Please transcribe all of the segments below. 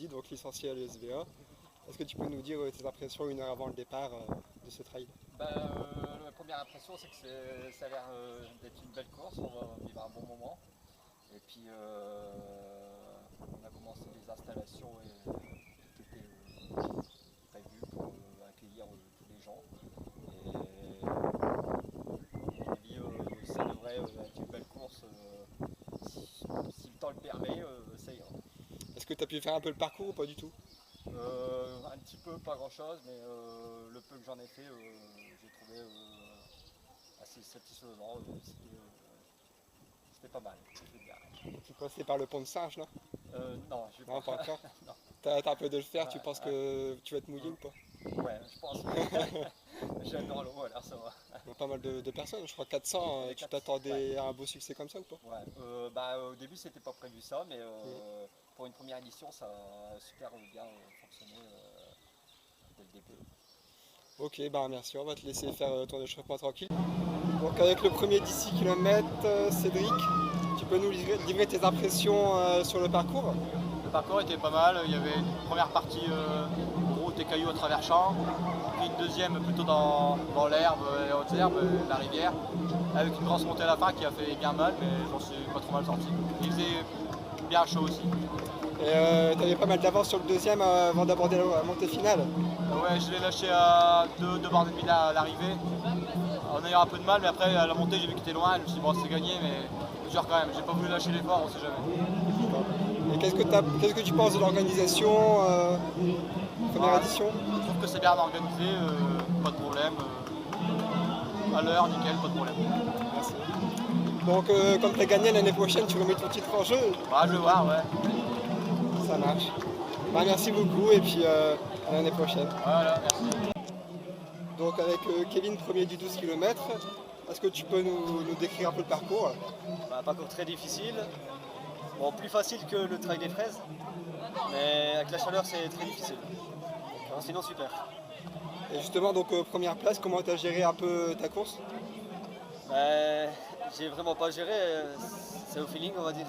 Mehdi, donc licencié à l'USVA. Est-ce que tu peux nous dire tes impressions une heure avant le départ de ce trail? La première impression, c'est que ça a l'air d'être une belle course, on va vivre un bon moment. Et puis on a commencé les installations qui étaient prévues pour accueillir tous les gens. Et à mon avis, ça devrait être une belle course. Si le temps le permet, ça ira. Est-ce que tu as pu faire un peu le parcours ou pas du tout? Un petit peu, pas grand chose, mais le peu que j'en ai fait, j'ai trouvé assez satisfaisant. C'était pas mal, je veux dire. Tu passais par le pont de Singe, non? Non, je vais Non, pas pas. encore. Non. T'as un peu de le faire, tu Ouais, penses que tu vas te mouiller ou pas? ouais, je pense. J'adore l'eau, alors ça va. Il y a pas mal de personnes, je crois 400. On est Tu quatre- ouais, t'attendais à un beau succès comme ça ou pas? ouais. Au début, c'était pas prévu ça, mais pour une première édition, ça a super bien fonctionné dès le début. Ok, bah merci, on va te laisser faire ton échauffement tranquille. Donc avec le premier 10 km, Cédric, tu peux nous livrer tes impressions sur le parcours? Le parcours était pas mal, il y avait une première partie route et cailloux à travers champs, puis une deuxième plutôt dans l'herbe, les hautes herbes, la rivière, avec une grosse montée à la fin qui a fait bien mal, mais j'en suis pas trop mal sorti. Il faisait bien chaud aussi. Et tu avais pas mal d'avance sur le deuxième avant d'aborder la montée finale. Ouais, je l'ai lâché à 2 bornes et demie à l'arrivée, en ayant un peu de mal, mais après à la montée j'ai vu qu'il était loin, je me suis dit bon c'est gagné, mais dur quand même, j'ai pas voulu lâcher l'effort, on sait jamais. Et qu'est-ce que tu penses de l'organisation première édition? Je trouve que c'est bien organisé, pas de problème. À l'heure, nickel, pas de problème. Merci. Donc comme tu as gagné l'année prochaine, tu remets ton titre en jeu? Bah, je vais voir, ouais. Ça marche. Bah, merci beaucoup et puis à l'année prochaine. Voilà, merci. Donc avec Kevin, premier du 12 km, est-ce que tu peux nous décrire un peu le parcours? Un parcours très difficile, bon, plus facile que le trail des fraises, mais avec la chaleur c'est très difficile. Alors, sinon super. Et justement, donc première place, comment tu as géré un peu ta course? J'ai vraiment pas géré, c'est au feeling on va dire.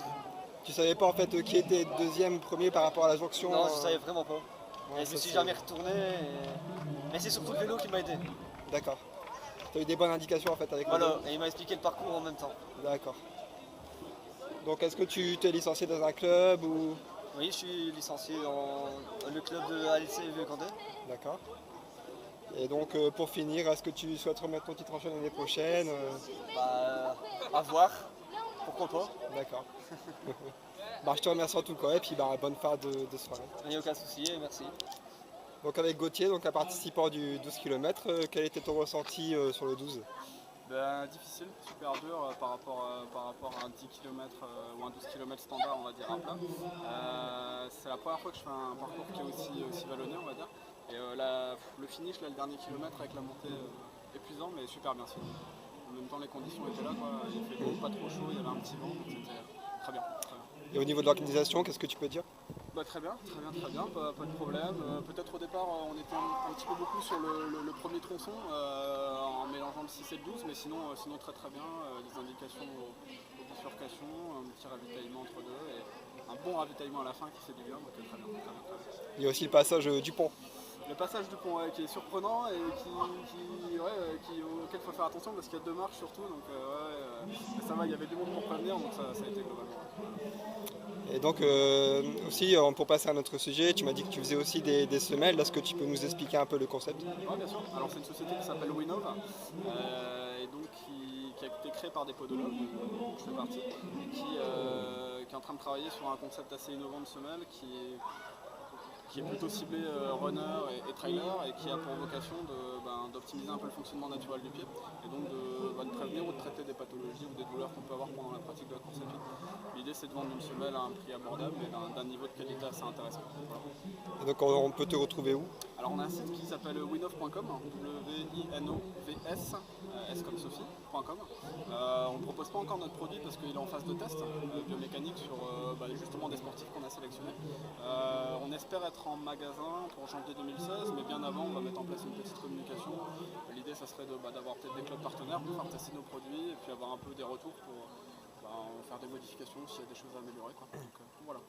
Tu savais pas en fait qui était deuxième, premier par rapport à la jonction? Non, je savais vraiment pas. Ouais, Et je ça, me suis c'est- jamais retourné, mais c'est surtout le vélo qui m'a aidé. D'accord. Tu as eu des bonnes indications en fait avec le Voilà, vélo? et il m'a expliqué le parcours en même temps. D'accord. Donc est-ce que tu t'es licencié dans un club ou... Oui, je suis licencié dans le club de ALC Vieux-Candé. D'accord. Et donc pour finir, est-ce que tu souhaites remettre ton titre en jeu l'année prochaine? À voir, pourquoi pas. D'accord. Bah, je te remercie en tout cas et puis bah, bonne fin de soirée. Il n'y a aucun souci, et merci. Donc avec Gauthier, donc un participant du 12 km, quel était ton ressenti sur le 12? Difficile, super dur par rapport à un 10 km ou un 12 km standard, on va dire, à plat. C'est la première fois que je fais un parcours qui est aussi vallonné, on va dire. Et le finish, là, le dernier kilomètre avec la montée épuisant, mais super bien sûr. En même temps, les conditions étaient là, quoi. Il fait pas trop chaud, il y avait un petit vent, donc c'était très bien. Très bien. Et au niveau de l'organisation, qu'est-ce que tu peux dire? Très bien, pas de problème. Peut-être au départ on était un petit peu beaucoup sur le premier tronçon en mélangeant le 6 et le 12, mais sinon très bien, des indications aux bifurcations, un petit ravitaillement entre deux et un bon ravitaillement à la fin qui fait du bien, donc très bien. Il y a aussi le passage du pont. Le passage du pont qui est surprenant et auquel il faut faire attention parce qu'il y a 2 marches surtout, donc mais ça va, il y avait du monde pour prévenir, donc ça a été globalement. Et donc aussi, pour passer à un autre sujet, tu m'as dit que tu faisais aussi des semelles. Est-ce que tu peux nous expliquer un peu le concept? Oui, bien sûr. Alors c'est une société qui s'appelle Winov et donc qui a été créée par des podologues, dont je fais partie, et qui est en train de travailler sur un concept assez innovant de semelle qui est plutôt ciblé runner et trailer et qui a pour vocation d'optimiser un peu le fonctionnement naturel du pied et donc de prévenir ou de traiter des pathologies ou des douleurs qu'on peut avoir pendant la pratique de la course à pied. L'idée c'est de vendre une semelle à un prix abordable et d'un niveau de qualité assez intéressant. Voilà. Et donc on peut te retrouver où? Alors on a un site qui s'appelle winov.com, W-I-N-O-V-S, S comme Sophie.com. On ne propose pas encore notre produit parce qu'il est en phase de test biomécanique sur justement des sportifs qu'on a sélectionnés. On espère être en magasin pour janvier 2016, mais bien avant on va mettre en place une petite communication. L'idée ça serait d'avoir peut-être des clubs partenaires pour faire tester nos produits et puis avoir un peu des retours pour faire des modifications s'il y a des choses à améliorer, quoi. Donc, voilà.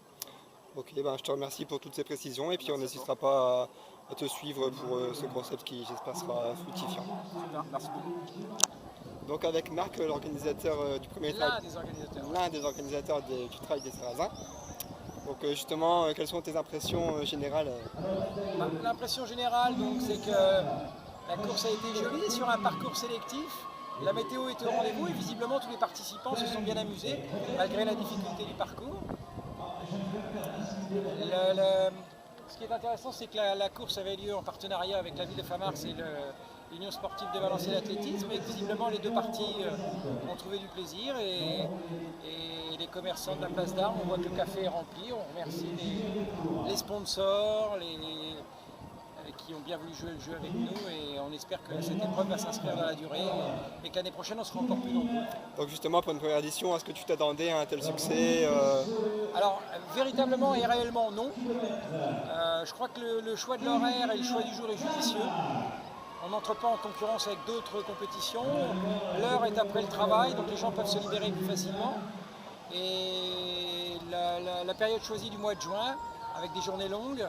Ok, ben, je te remercie pour toutes ces précisions et puis on n'hésitera pas à te suivre pour ce concept qui j'espère sera fructifiant. Super, merci beaucoup. Donc avec Marc, l'organisateur du premier L'un des organisateurs. l'un des organisateurs du Trail des Sarrasins. Donc justement, quelles sont tes impressions générales L'impression générale, donc, c'est que la course a été jolie sur un parcours sélectif. La météo était au rendez-vous et visiblement tous les participants se sont bien amusés malgré la difficulté du parcours. Ce qui est intéressant, c'est que la course avait lieu en partenariat avec la ville de Famars et l'Union sportive de Valenciennes d'athlétisme, et visiblement les deux parties ont trouvé du plaisir et les commerçants de la place d'Armes, on voit que le café est rempli, on remercie les sponsors, qui ont bien voulu jouer le jeu avec nous, et on espère que cette épreuve va s'inscrire dans la durée et que l'année prochaine on sera encore plus nombreux. Donc justement, pour une première édition, est-ce que tu t'attendais à un tel succès Alors, véritablement et réellement non. Je crois que le choix de l'horaire et le choix du jour est judicieux. On n'entre pas en concurrence avec d'autres compétitions. L'heure est après le travail, donc les gens peuvent se libérer plus facilement. Et la période choisie du mois de juin, avec des journées longues,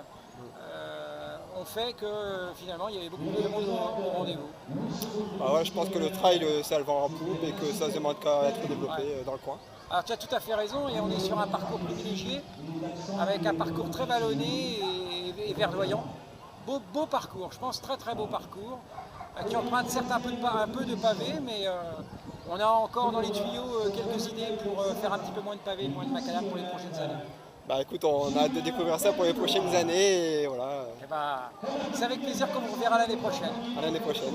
ont fait que finalement il y avait beaucoup de monde au rendez-vous. Ah ouais, je pense que le trail, ça le vend en poupe et que ça se demande qu'à être développé dans le coin. Alors tu as tout à fait raison, et on est sur un parcours privilégié, avec un parcours très vallonné et verdoyant. Beau parcours, je pense très beau parcours, qui emprunte certes un peu de pavé, mais on a encore dans les tuyaux quelques idées pour faire un petit peu moins de pavé, moins de macadam pour les prochaines années. Bah écoute, on a hâte de découvrir ça pour les prochaines années et voilà, Et c'est avec plaisir qu'on vous reverra l'année prochaine. à l'année prochaine.